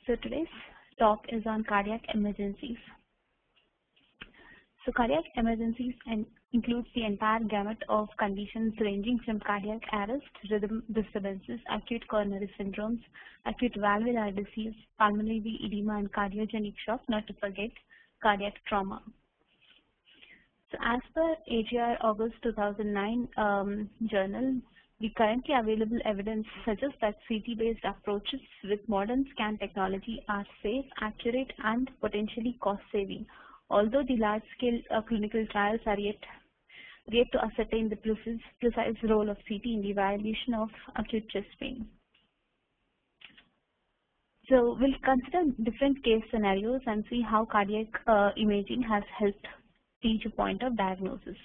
So today's talk is on cardiac emergencies. So cardiac emergencies includes the entire gamut of conditions ranging from cardiac arrest, rhythm disturbances, acute coronary syndromes, acute valvular disease, pulmonary edema, and cardiogenic shock, not to forget cardiac trauma. So as per AJR August 2009 journal, the currently available evidence suggests that CT-based approaches with modern scan technology are safe, accurate, and potentially cost-saving. Although the large-scale clinical trials are yet to ascertain the precise role of CT in the evaluation of acute chest pain. So we'll consider different case scenarios and see how cardiac imaging has helped reach a point of diagnosis.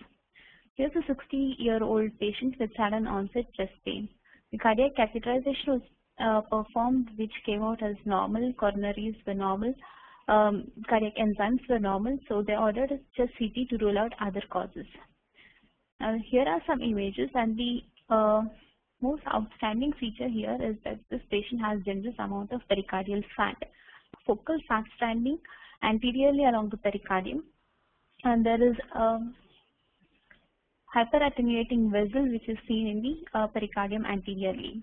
Here's a 60-year-old patient with sudden onset chest pain. The cardiac catheterization was performed, which came out as normal. Coronaries were normal. Cardiac enzymes were normal, so they ordered a chest CT to rule out other causes. Now, here are some images, and the most outstanding feature here is that this patient has generous amount of pericardial fat, focal fat standing anteriorly along the pericardium, and there is a hyperattenuating vessel which is seen in the pericardium anteriorly.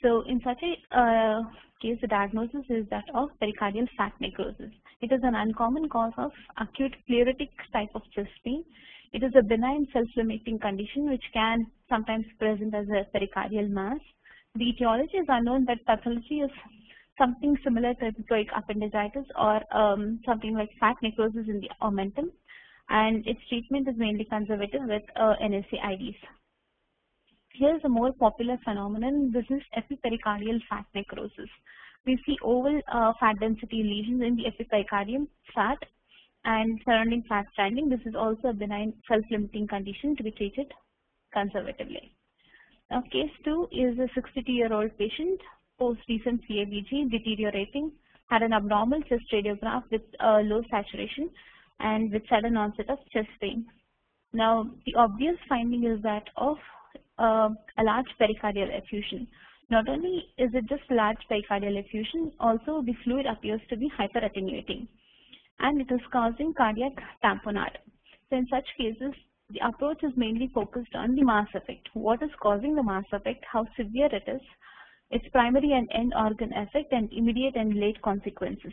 So in such a case, the diagnosis is that of pericardial fat necrosis. It is an uncommon cause of acute pleuritic type of chest pain. It is a benign self-limiting condition which can sometimes present as a pericardial mass. The etiology is unknown, but pathology is something similar to epizoic appendicitis or something like fat necrosis in the omentum, and its treatment is mainly conservative with NSAIDs. Here's a more popular phenomenon. This is epipericardial fat necrosis. We see oval fat density lesions in the epipericardium fat and surrounding fat standing. This is also a benign self-limiting condition to be treated conservatively. Now, case 2 is a 62-year-old patient, post-recent CABG, deteriorating, had an abnormal chest radiograph with low saturation and with sudden onset of chest pain. Now, the obvious finding is that of a large pericardial effusion. Not only is it just large pericardial effusion, also the fluid appears to be hyperattenuating, and it is causing cardiac tamponade. So in such cases, the approach is mainly focused on the mass effect. What is causing the mass effect, how severe it is, its primary and end organ effect, and immediate and late consequences.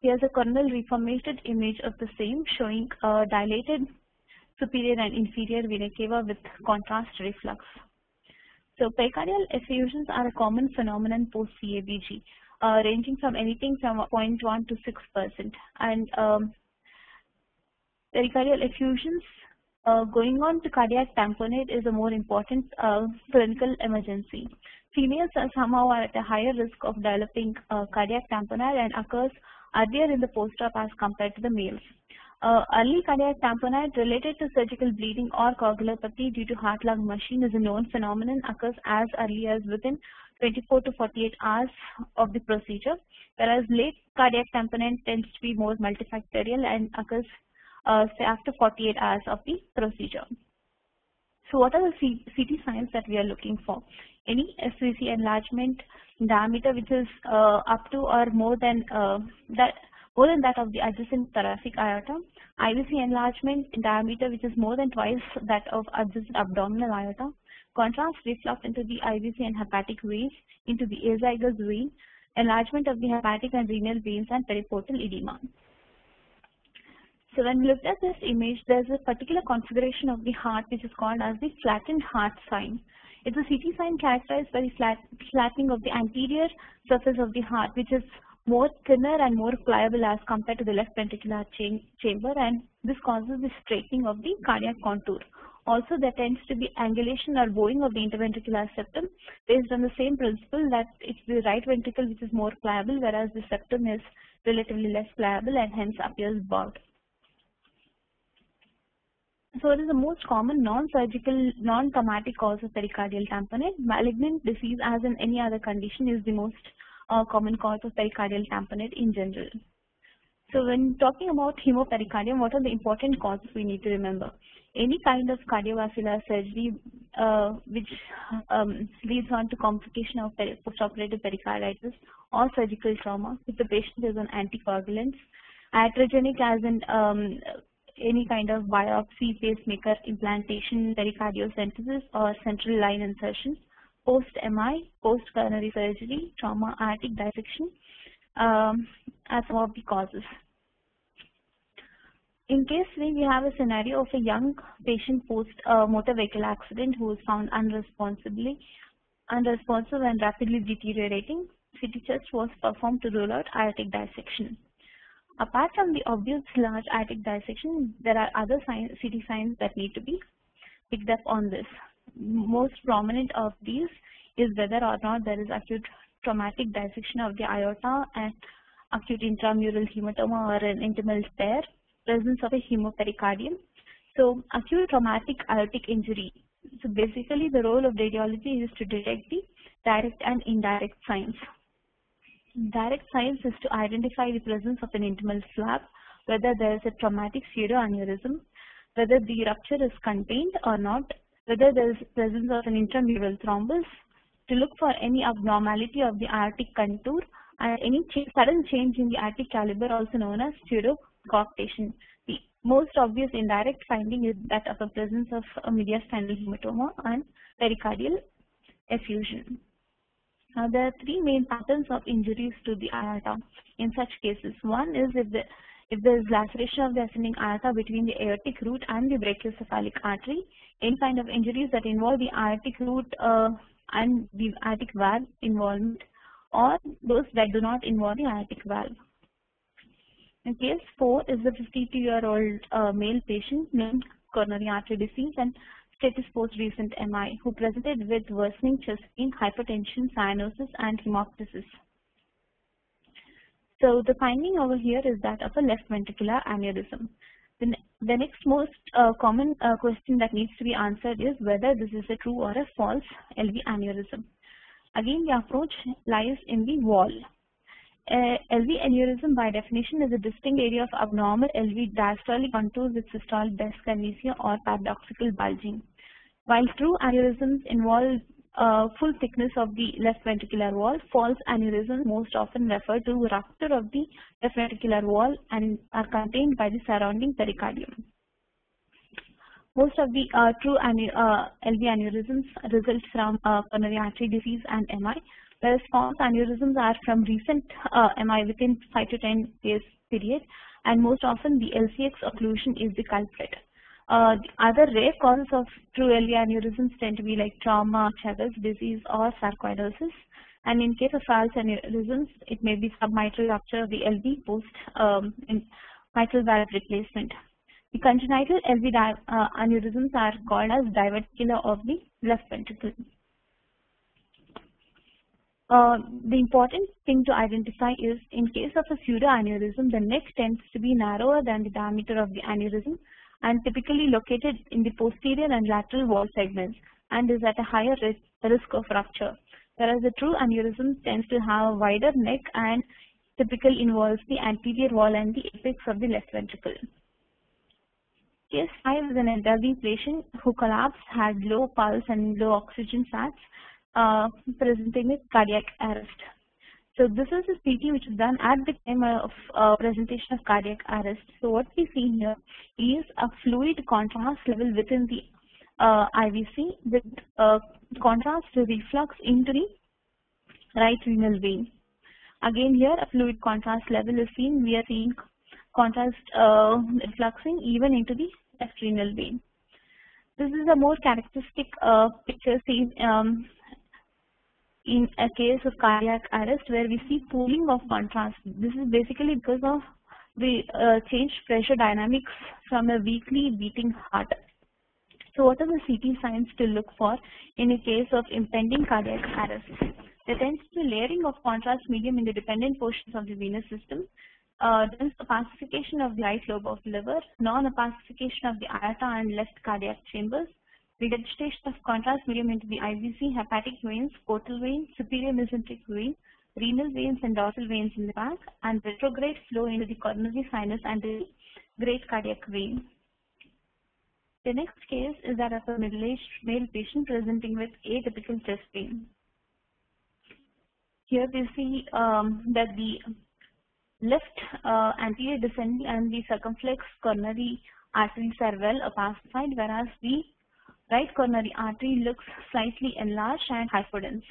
Here's a coronal reformated image of the same, showing dilated superior and inferior vena cava with contrast reflux. So pericardial effusions are a common phenomenon post-CABG, ranging from anything from 0.1 to 6%. And pericardial effusions going on to cardiac tamponade is a more important clinical emergency. Females somehow are at a higher risk of developing cardiac tamponade and occurs earlier in the post-op as compared to the males. Early cardiac tamponade related to surgical bleeding or coagulopathy due to heart-lung machine is a known phenomenon, occurs as early as within 24 to 48 hours of the procedure, whereas late cardiac tamponade tends to be more multifactorial and occurs say after 48 hours of the procedure. So what are the CT signs that we are looking for? Any SVC enlargement in diameter which is up to or more than that of the adjacent thoracic aorta, IVC enlargement in diameter which is more than twice that of adjacent abdominal aorta, contrast reflux into the IVC and hepatic veins, into the azygous vein, enlargement of the hepatic and renal veins, and periportal edema. So when we look at this image, there's a particular configuration of the heart which is called as the flattened heart sign. It's a CT sign characterized by the flattening of the anterior surface of the heart, which is more thinner and more pliable as compared to the left ventricular chamber, and this causes the straightening of the cardiac contour. Also, there tends to be angulation or bowing of the interventricular septum based on the same principle that it's the right ventricle which is more pliable, whereas the septum is relatively less pliable and hence appears bowed. So it is the most common non-surgical, non-traumatic cause of pericardial tamponade. Malignant disease, as in any other condition, is the most common cause of pericardial tamponade in general. So when talking about hemopericardium, what are the important causes we need to remember? Any kind of cardiovascular surgery which leads on to complication of postoperative pericarditis, or surgical trauma if the patient is on anticoagulants, iatrogenic as in any kind of biopsy, pacemaker implantation, pericardiocentesis, or central line insertions, post-MI, post-coronary surgery, trauma, aortic dissection as some of the causes. In case we have a scenario of a young patient post motor vehicle accident who is found unresponsive and rapidly deteriorating, CT chest was performed to rule out aortic dissection. Apart from the obvious large aortic dissection, there are other CT signs that need to be picked up on this. Most prominent of these is whether or not there is acute traumatic dissection of the aorta and acute intramural hematoma or an intimal tear, presence of a hemopericardium. So acute traumatic aortic injury. So basically the role of radiology is to detect the direct and indirect signs. Direct signs is to identify the presence of an intimal flap, whether there is a traumatic pseudoaneurysm, whether the rupture is contained or not, whether there is presence of an intramural thrombus, to look for any abnormality of the aortic contour and any sudden change in the aortic caliber, also known as pseudocoarctation. The most obvious indirect finding is that of a presence of a mediastinal hematoma and pericardial effusion. Now, there are three main patterns of injuries to the aorta in such cases. One is if there is laceration of the ascending aorta between the aortic root and the brachiocephalic artery, any kind of injuries that involve the aortic root and the aortic valve involvement, or those that do not involve the aortic valve. In case 4 is the 52-year-old male patient named coronary artery disease and status post recent MI who presented with worsening chest pain, hypertension, cyanosis, and hemoptysis. So the finding over here is that of a left ventricular aneurysm. The next most common question that needs to be answered is whether this is a true or a false LV aneurysm. Again, the approach lies in the wall. LV aneurysm by definition is a distinct area of abnormal LV diastolic contour with systolic dyskinesia or paradoxical bulging. While true aneurysms involve full thickness of the left ventricular wall, false aneurysms most often refer to rupture of the left ventricular wall and are contained by the surrounding pericardium. Most of the true LV aneurysms result from coronary artery disease and MI, whereas false aneurysms are from recent MI within 5 to 10 days period, and most often the LCX occlusion is the culprit. The other rare causes of true LV aneurysms tend to be like trauma, Chagas disease, or sarcoidosis. And in case of false aneurysms, it may be submitral rupture of the LV post mitral valve replacement. The congenital LV aneurysms are called as diverticular of the left ventricle. The important thing to identify is in case of a pseudoaneurysm, the neck tends to be narrower than the diameter of the aneurysm and typically located in the posterior and lateral wall segments and is at a higher risk of rupture. Whereas the true aneurysm tends to have a wider neck and typically involves the anterior wall and the apex of the left ventricle. Case 5 is an elderly patient who collapsed, had low pulse and low oxygen sats, presenting with cardiac arrest. So this is a CT which is done at the time of presentation of cardiac arrest. So what we see here is a fluid contrast level within the IVC with contrast to reflux into the right renal vein. Again here a fluid contrast level is seen. We are seeing contrast refluxing even into the left renal vein. This is a more characteristic picture seen in a case of cardiac arrest where we see pooling of contrast. This is basically because of the changed pressure dynamics from a weakly beating heart. So what are the CT signs to look for in a case of impending cardiac arrest? There tends to be layering of contrast medium in the dependent portions of the venous system, dense opacification of the right lobe of the liver, non-opacification of the aorta and left cardiac chambers, regurgitation of contrast medium into the IVC, hepatic veins, portal veins, superior mesenteric vein, renal veins and dorsal veins in the back, and retrograde flow into the coronary sinus and the great cardiac vein. The next case is that of a middle-aged male patient presenting with atypical chest pain. Here we see that the left anterior descending and the circumflex coronary arteries are well opacified, whereas the right coronary artery looks slightly enlarged and hypodense.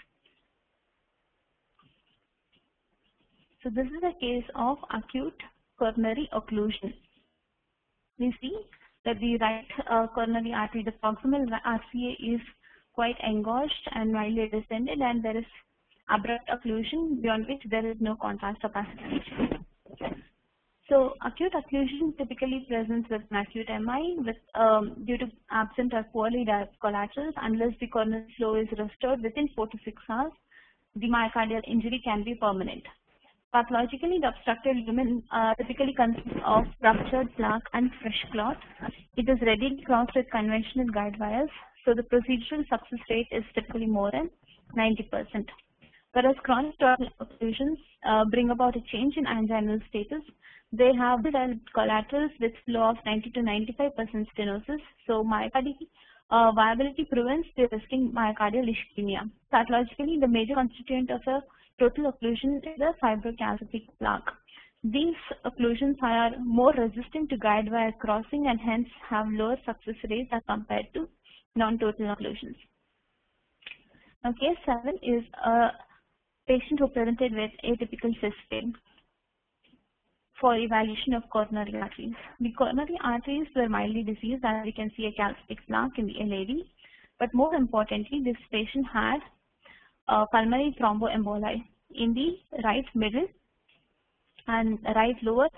So this is a case of acute coronary occlusion. We see that the right coronary artery, the proximal RCA, is quite engorged and mildly descended, and there is abrupt occlusion beyond which there is no contrast opacification. So acute occlusion typically presents with an acute MI with due to absent or poorly developed collaterals. Unless the coronary flow is restored within 4 to 6 hours, the myocardial injury can be permanent. Pathologically, the obstructed lumen typically consists of ruptured plaque and fresh clot. It is readily crossed with conventional guide wires, so the procedural success rate is typically more than 90%. Whereas chronic total occlusions bring about a change in anginal status, they have developed collaterals with flow of 90 to 95% stenosis, so myocardial viability prevents the risking myocardial ischemia. Pathologically, the major constituent of a total occlusion is the fibrocalcific plaque. These occlusions are more resistant to guide wire crossing and hence have lower success rates as compared to non-total occlusions. Now, case 7 is a patient who presented with atypical chest pain for evaluation of coronary arteries. The coronary arteries were mildly diseased, as we can see a calcific plaque in the LAD, but more importantly, this patient had pulmonary thromboemboli in the right middle and right lower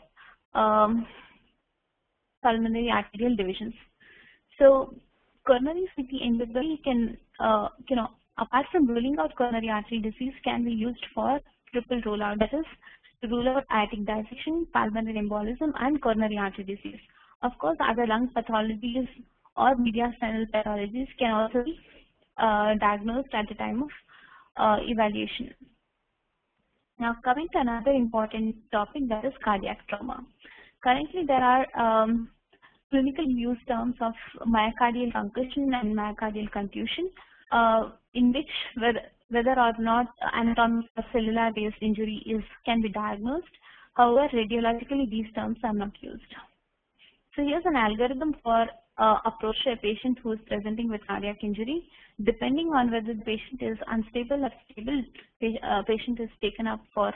pulmonary arterial divisions. So coronary CT endoscopy can, apart from ruling out coronary artery disease, can be used for triple rule out, that is to rule out aortic dissection, pulmonary embolism, and coronary artery disease. Of course, other lung pathologies or mediastinal pathologies can also be diagnosed at the time of evaluation. Now, coming to another important topic, that is cardiac trauma. Currently, there are clinical use terms of myocardial concussion and myocardial contusion, in which whether or not anatomic or cellular based injury can be diagnosed. However, radiologically these terms are not used. So here's an algorithm for approach to a patient who is presenting with cardiac injury. Depending on whether the patient is unstable or stable, patient is taken up for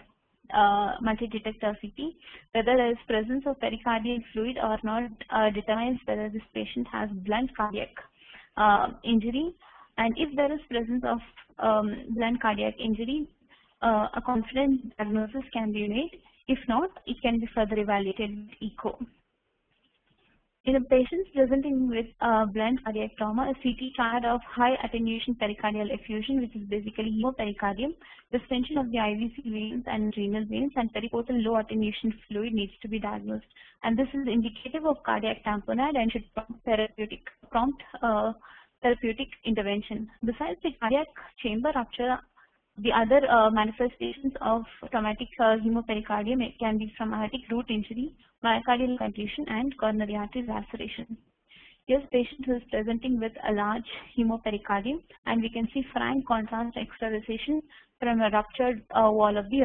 multi-detector CT. Whether there is presence of pericardial fluid or not determines whether this patient has blunt cardiac injury. And if there is presence of blunt cardiac injury, a confident diagnosis can be made. If not, it can be further evaluated with echo. In a patient presenting with blunt cardiac trauma, a CT chart of high attenuation pericardial effusion, which is basically hemopericardium, distension of the IVC veins and renal veins, and periportal low attenuation fluid needs to be diagnosed. And this is indicative of cardiac tamponade and should prompt therapeutic intervention. Besides the cardiac chamber rupture, the other manifestations of traumatic hemopericardium can be from aortic root injury, myocardial contusion, and coronary artery laceration. Here's a patient who is presenting with a large hemopericardium, and we can see frank contrast extravasation from a ruptured wall of the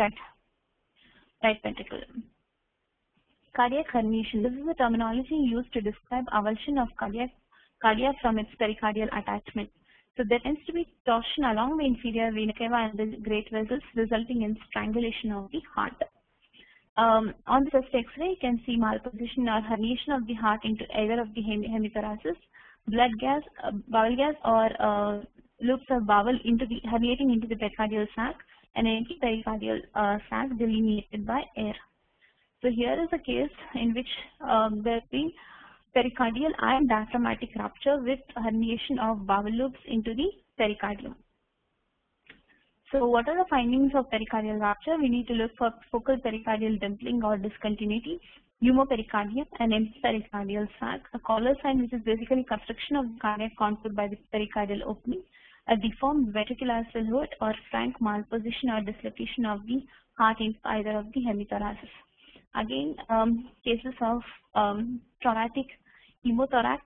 right ventricle. Cardiac herniation. This is a terminology used to describe avulsion of cardiac from its pericardial attachment. So there tends to be torsion along the inferior vena cava and the great vessels, resulting in strangulation of the heart. On the chest X-ray, you can see malposition or herniation of the heart into either of the hemithoraces, blood gas, bowel gas, or loops of bowel herniating into the pericardial sac, and an empty pericardial sac delineated by air. So here is a case in which there has been pericardial and diaphragmatic rupture with herniation of bowel loops into the pericardium. So what are the findings of pericardial rupture? We need to look for focal pericardial dimpling or discontinuity, pneumopericardium, an empty pericardial sac, a collar sign, which is basically constriction of the cardiac contour by the pericardial opening, a deformed ventricular silhouette, or frank malposition or dislocation of the heart in either of the hemithoraces. Again, cases of traumatic pneumothorax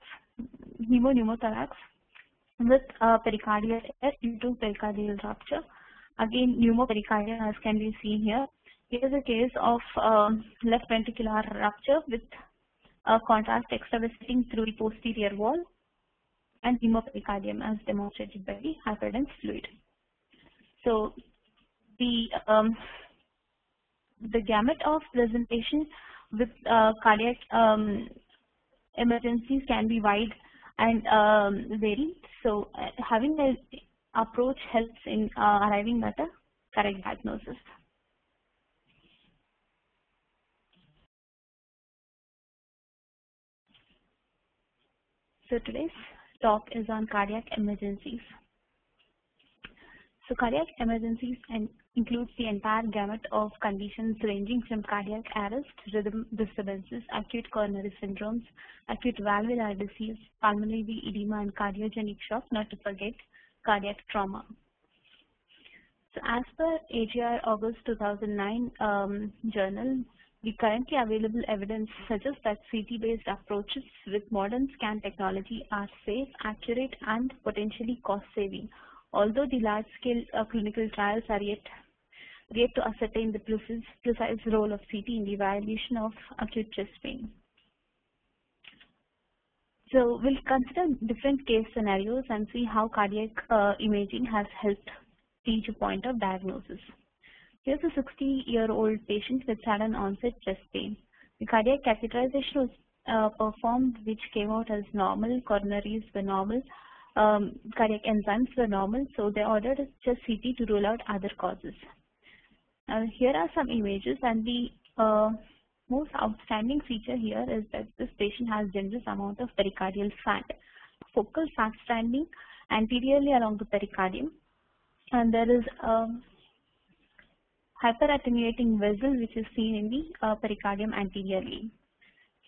with pericardial arrest due to pericardial rupture. Again, pneumopericardium, as can be seen here. Here is a case of left ventricular rupture with contrast extravasating through the posterior wall, and hemopericardium as demonstrated by the hyperdense fluid. So the gamut of presentation with cardiac emergencies can be wide and varied. So having an approach helps in arriving at a correct diagnosis. So today's talk is on cardiac emergencies. So cardiac emergencies includes the entire gamut of conditions ranging from cardiac arrest, rhythm disturbances, acute coronary syndromes, acute valvular disease, pulmonary edema, and cardiogenic shock, not to forget cardiac trauma. So as per AJR August 2009 journal, the currently available evidence suggests that CT-based approaches with modern scan technology are safe, accurate, and potentially cost-saving. Although the large-scale clinical trials are yet to ascertain the precise role of CT in the evaluation of acute chest pain. So we'll consider different case scenarios and see how cardiac imaging has helped reach a point of diagnosis. Here's a 60-year-old patient with sudden onset chest pain. The cardiac catheterization was performed, which came out as normal. Coronaries were normal. Cardiac enzymes were normal, so they ordered a chest CT to rule out other causes. Now, here are some images, and the most outstanding feature here is that this patient has generous amount of pericardial fat, focal fat standing anteriorly along the pericardium, and there is a hyperattenuating vessel which is seen in the pericardium anteriorly.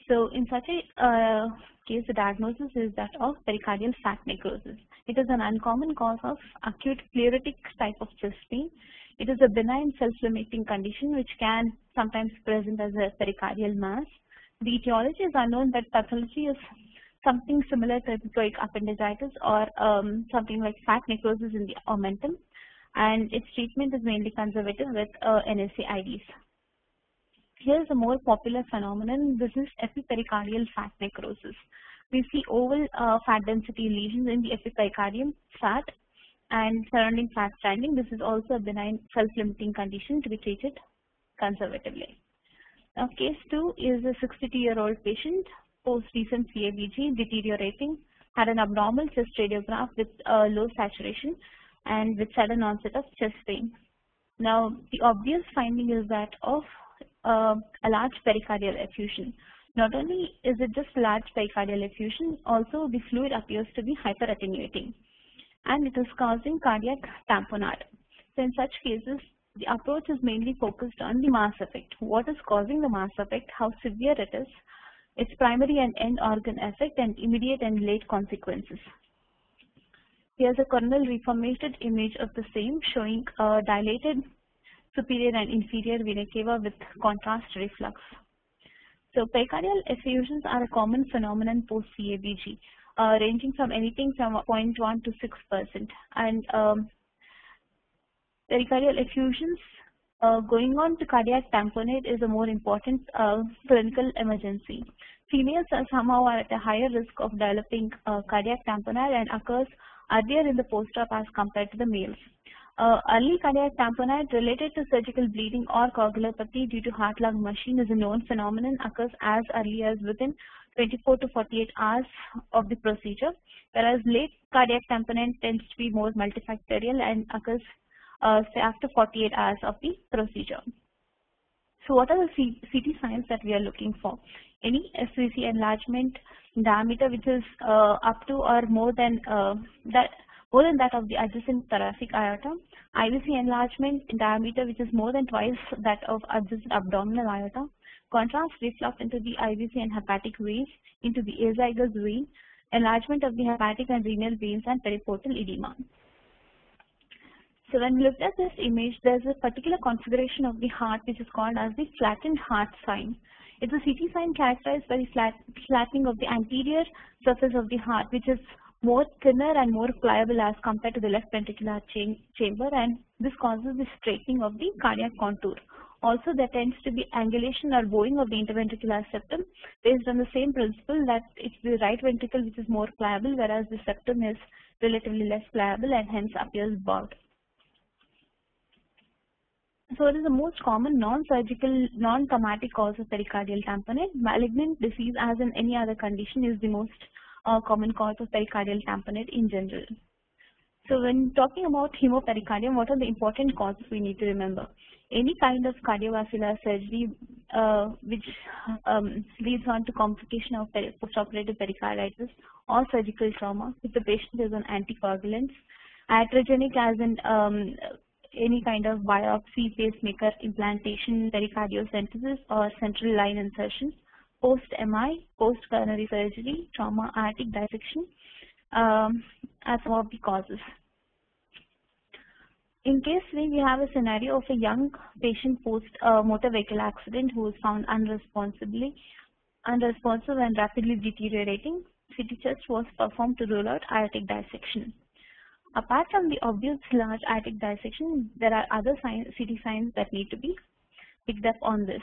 So in such a case, the diagnosis is that of pericardial fat necrosis. It is an uncommon cause of acute pleuritic type of chest pain. It is a benign self-limiting condition which can sometimes present as a pericardial mass. The etiology is unknown, but pathology is something similar to epizoic appendicitis or something like fat necrosis in the omentum, and its treatment is mainly conservative with NSAIDs. Here's a more popular phenomenon. This is epipericardial fat necrosis. We see oval fat density lesions in the epipericardium fat and surrounding fat standing. This is also a benign self-limiting condition to be treated conservatively. Now, case 2 is a 62-year-old patient, post-recent CABG, deteriorating, had an abnormal chest radiograph with low saturation and with sudden onset of chest pain. Now, the obvious finding is that of a large pericardial effusion. Not only is it just large pericardial effusion, also the fluid appears to be hyperattenuating, and it is causing cardiac tamponade. So in such cases, the approach is mainly focused on the mass effect. What is causing the mass effect, how severe it is, its primary and end organ effect, and immediate and late consequences. Here's a coronal reformated image of the same, showing a dilated superior and inferior vena cava with contrast reflux. So pericardial effusions are a common phenomenon post-CABG, ranging from anything from 0.1 to 6%. And pericardial effusions going on to cardiac tamponade is a more important clinical emergency. Females somehow are at a higher risk of developing cardiac tamponade and occurs earlier in the post-op as compared to the males. Early cardiac tamponade related to surgical bleeding or coagulopathy due to heart-lung machine is a known phenomenon, occurs as early as within 24 to 48 hours of the procedure, whereas late cardiac tamponade tends to be more multifactorial and occurs say after 48 hours of the procedure. So what are the CT signs that we are looking for? Any SVC enlargement in diameter which is up to or more than that of the adjacent thoracic aorta, IVC enlargement in diameter which is more than twice that of adjacent abdominal aorta, contrast reflux into the IVC and hepatic veins, into the azygous vein, enlargement of the hepatic and renal veins, and periportal edema. So when we look at this image, there's a particular configuration of the heart which is called as the flattened heart sign. It's a CT sign characterized by the flattening of the anterior surface of the heart, which is more thinner and more pliable as compared to the left ventricular chamber, and This causes the straightening of the cardiac contour. Also, there tends to be angulation or bowing of the interventricular septum based on the same principle that it's the right ventricle which is more pliable, whereas the septum is relatively less pliable and hence appears bowed. So it is the most common non-surgical, non-traumatic cause of pericardial tamponade. Malignant disease, as in any other condition, is the most common cause of pericardial tamponade in general. So when talking about hemopericardium, what are the important causes we need to remember? Any kind of cardiovascular surgery which leads on to complication of postoperative pericarditis or surgical trauma if the patient is on anticoagulants. Iatrogenic, as in any kind of biopsy, pacemaker implantation, pericardiocentesis or central line insertions, post-MI, post-coronary surgery, trauma, aortic dissection as some of the causes. In case we have a scenario of a young patient post motor vehicle accident who is found unresponsive and rapidly deteriorating, CT chest was performed to rule out aortic dissection. Apart from the obvious large aortic dissection, there are other CT signs that need to be picked up on this.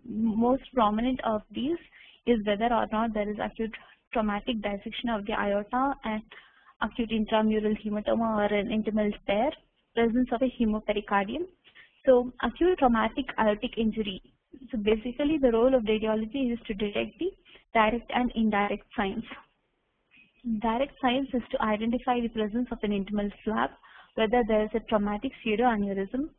Most prominent of these is whether or not there is acute traumatic dissection of the aorta and acute intramural hematoma or an intimal tear, presence of a hemopericardium. So acute traumatic aortic injury. So basically the role of radiology is to detect the direct and indirect signs. Direct signs is to identify the presence of an intimal flap, whether there is a traumatic pseudoaneurysm,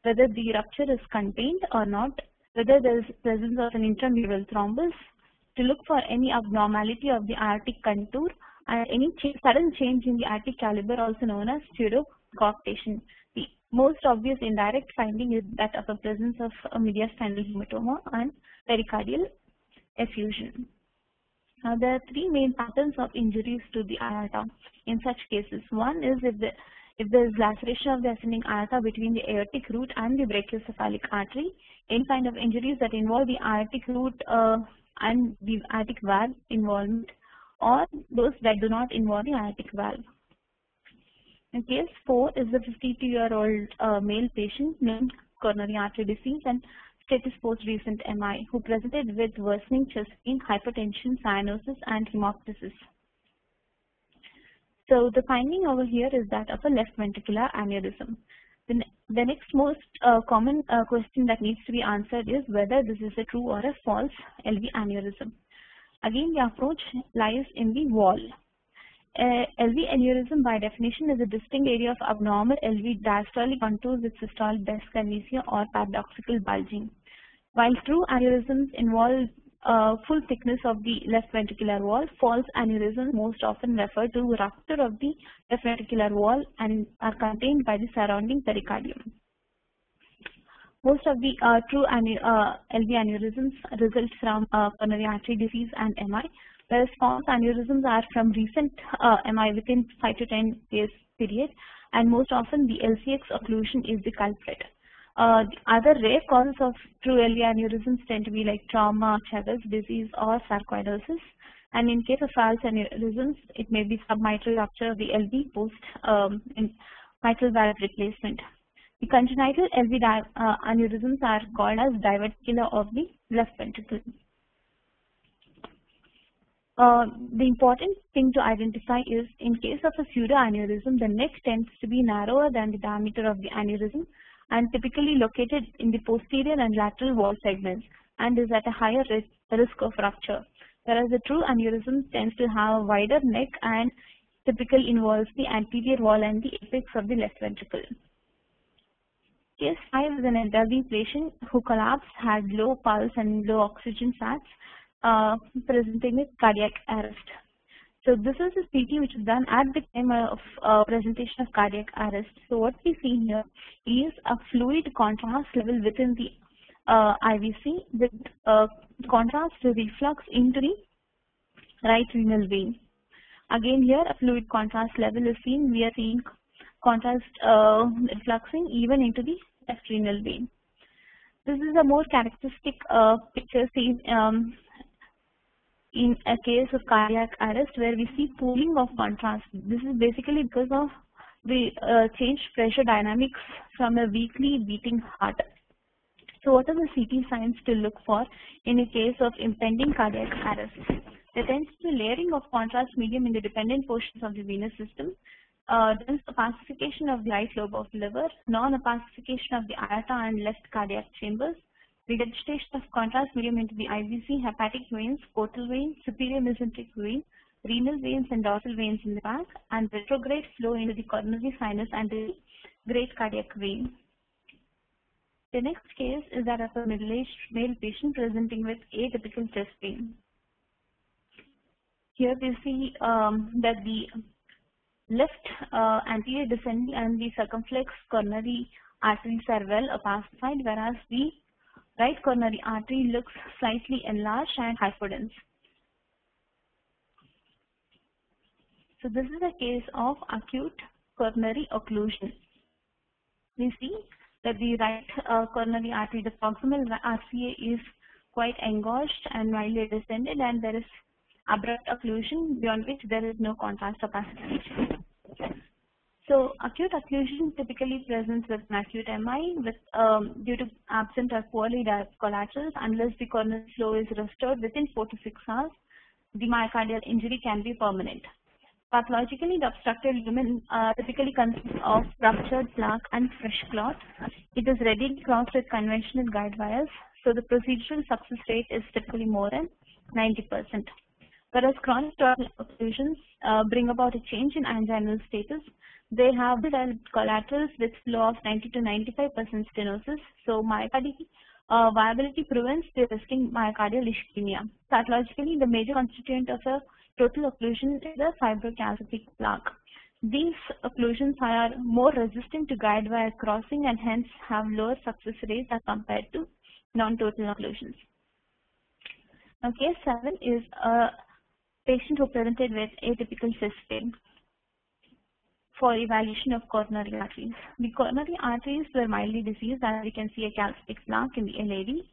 whether the rupture is contained or not, whether there is presence of an intramural thrombus, to look for any abnormality of the aortic contour and any sudden change in the aortic caliber, also known as pseudocoarctation. The most obvious indirect finding is that of a presence of a mediastinal hematoma and pericardial effusion. Now, there are three main patterns of injuries to the aorta in such cases. One is if there is laceration of the ascending aorta between the aortic root and the brachiocephalic artery, any kind of injuries that involve the aortic root and the aortic valve involvement, or those that do not involve the aortic valve. In case 4 is the 52-year-old male patient named coronary artery disease and status post recent MI who presented with worsening chest pain, hypertension, cyanosis and hemoptysis. So the finding over here is that of a left ventricular aneurysm. The next most common question that needs to be answered is whether this is a true or a false LV aneurysm. Again, the approach lies in the wall. LV aneurysm by definition is a distinct area of abnormal LV diastolic contour with systolic dyskinesia or paradoxical bulging. While true aneurysms involve full thickness of the left ventricular wall, false aneurysms most often refer to rupture of the left ventricular wall and are contained by the surrounding pericardium. Most of the true LV aneurysms result from coronary artery disease and MI, whereas false aneurysms are from recent MI within 5 to 10 days period, and most often the LCX occlusion is the culprit. The other rare causes of true LV aneurysms tend to be like trauma, Chagas disease or sarcoidosis, and in case of false aneurysms, it may be submitral rupture of the LV post mitral valve replacement. The congenital LV aneurysms are called as diverticular of the left ventricle. The important thing to identify is in case of a pseudoaneurysm, the neck tends to be narrower than the diameter of the aneurysm and typically located in the posterior and lateral wall segments and is at a higher risk of rupture, whereas the true aneurysm tends to have a wider neck and typically involves the anterior wall and the apex of the left ventricle. Case 5 is an elderly patient who collapsed, had low pulse and low oxygen sats, presenting with cardiac arrest. So this is a CT which is done at the time of presentation of cardiac arrest. So what we see here is a fluid contrast level within the IVC with contrast to reflux into the right renal vein. Again here a fluid contrast level is seen. We are seeing contrast refluxing even into the left renal vein. This is a more characteristic picture seen in a case of cardiac arrest where we see pooling of contrast. This is basically because of we changed pressure dynamics from a weakly beating heart. So what are the CT signs to look for in a case of impending cardiac arrest? There tends to be layering of contrast medium in the dependent portions of the venous system, dense opacification of the right lobe of the liver, non-opacification of the aorta and left cardiac chambers, regurgitation of contrast medium into the IVC, hepatic veins, portal vein, superior mesenteric vein, renal veins and dorsal veins in the back, and retrograde flow into the coronary sinus and the great cardiac vein. The next case is that of a middle-aged male patient presenting with atypical chest pain. Here we see that the left anterior descending and the circumflex coronary arteries are well opacified, whereas the right coronary artery looks slightly enlarged and hypodense. So this is a case of acute coronary occlusion. We see that the right coronary artery, the proximal RCA, is quite engorged and mildly descended, and there is abrupt occlusion beyond which there is no contrast opacification. So acute occlusion typically presents with an acute MI with due to absent or poorly developed collaterals. Unless the coronary flow is restored within 4 to 6 hours, the myocardial injury can be permanent. Pathologically, the obstructed lumen typically consists of ruptured plaque and fresh clot. It is readily crossed with conventional guide wires, so the procedural success rate is typically more than 90%. Whereas chronic total occlusions bring about a change in anginal status, they have developed collaterals with flow of 90 to 95% stenosis, so myocardial viability prevents the risking myocardial ischemia. Pathologically, the major constituent of a total occlusion is a fibrocalcific plaque. These occlusions are more resistant to guide wire crossing and hence have lower success rates as compared to non-total occlusions. Now, case 7 is a patient who presented with atypical chest pain for evaluation of coronary arteries. The coronary arteries were mildly diseased, as we can see a calcific plaque in the LAD,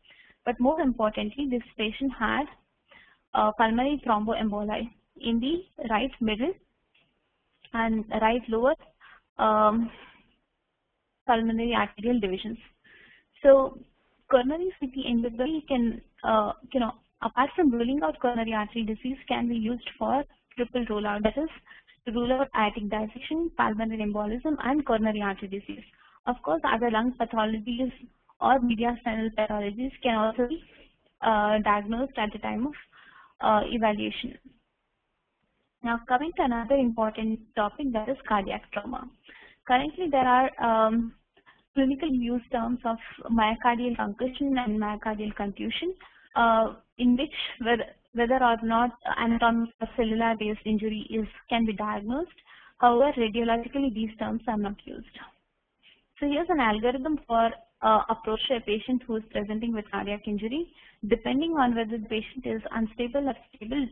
but more importantly, this patient had pulmonary thromboemboli in the right middle and right lower pulmonary arterial divisions. So coronary CT endoscopy can, apart from ruling out coronary artery disease, can be used for triple rule out, that is, to rule out aortic dissection, pulmonary embolism, and coronary artery disease. Of course, other lung pathologies or mediastinal pathologies can also be diagnosed at the time of evaluation. Now, coming to another important topic, that is cardiac trauma. Currently, there are clinical use terms of myocardial concussion and myocardial contusion, in which whether or not anatomic or cellular based injury can be diagnosed. However, radiologically these terms are not used. So here's an algorithm for approach to a patient who is presenting with cardiac injury. Depending on whether the patient is unstable or stable,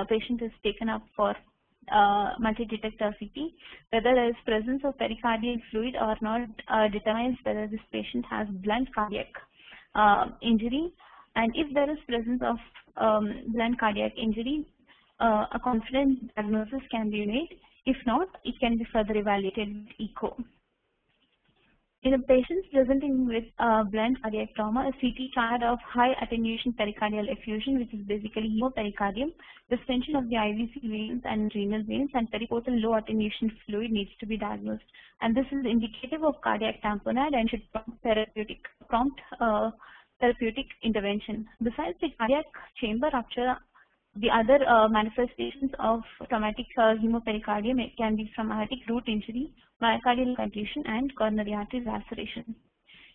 patient is taken up for multi-detector CT. Whether there is presence of pericardial fluid or not determines whether this patient has blunt cardiac injury. And if there is presence of blunt cardiac injury, a confident diagnosis can be made. If not, it can be further evaluated with echo. In a patient presenting with blunt cardiac trauma, a CT chart of high attenuation pericardial effusion, which is basically hemopericardium, distension of the IVC veins and renal veins, and periportal low attenuation fluid needs to be diagnosed. And this is indicative of cardiac tamponade and should prompt therapeutic intervention. Besides the cardiac chamber rupture, the other manifestations of traumatic hemopericardium can be from aortic root injury, myocardial contusion, and coronary artery laceration.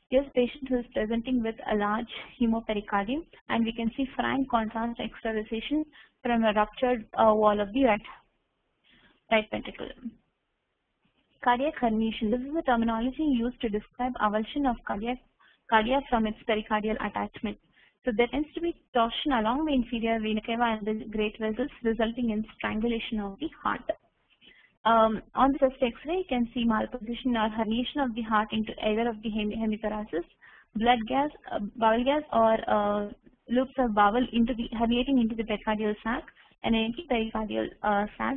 Here's a patient who is presenting with a large hemopericardium, and we can see frank contrast extravasation from a ruptured wall of the right ventricle. Cardiac herniation. This is a terminology used to describe avulsion of cardia from its pericardial attachment. So there tends to be torsion along the inferior vena cava and the great vessels, resulting in strangulation of the heart. On the chest X-ray, you can see malposition or herniation of the heart into either of the hemithoraces, blood gas, bowel gas, or loops of bowel herniating into the pericardial sac, and empty pericardial sac.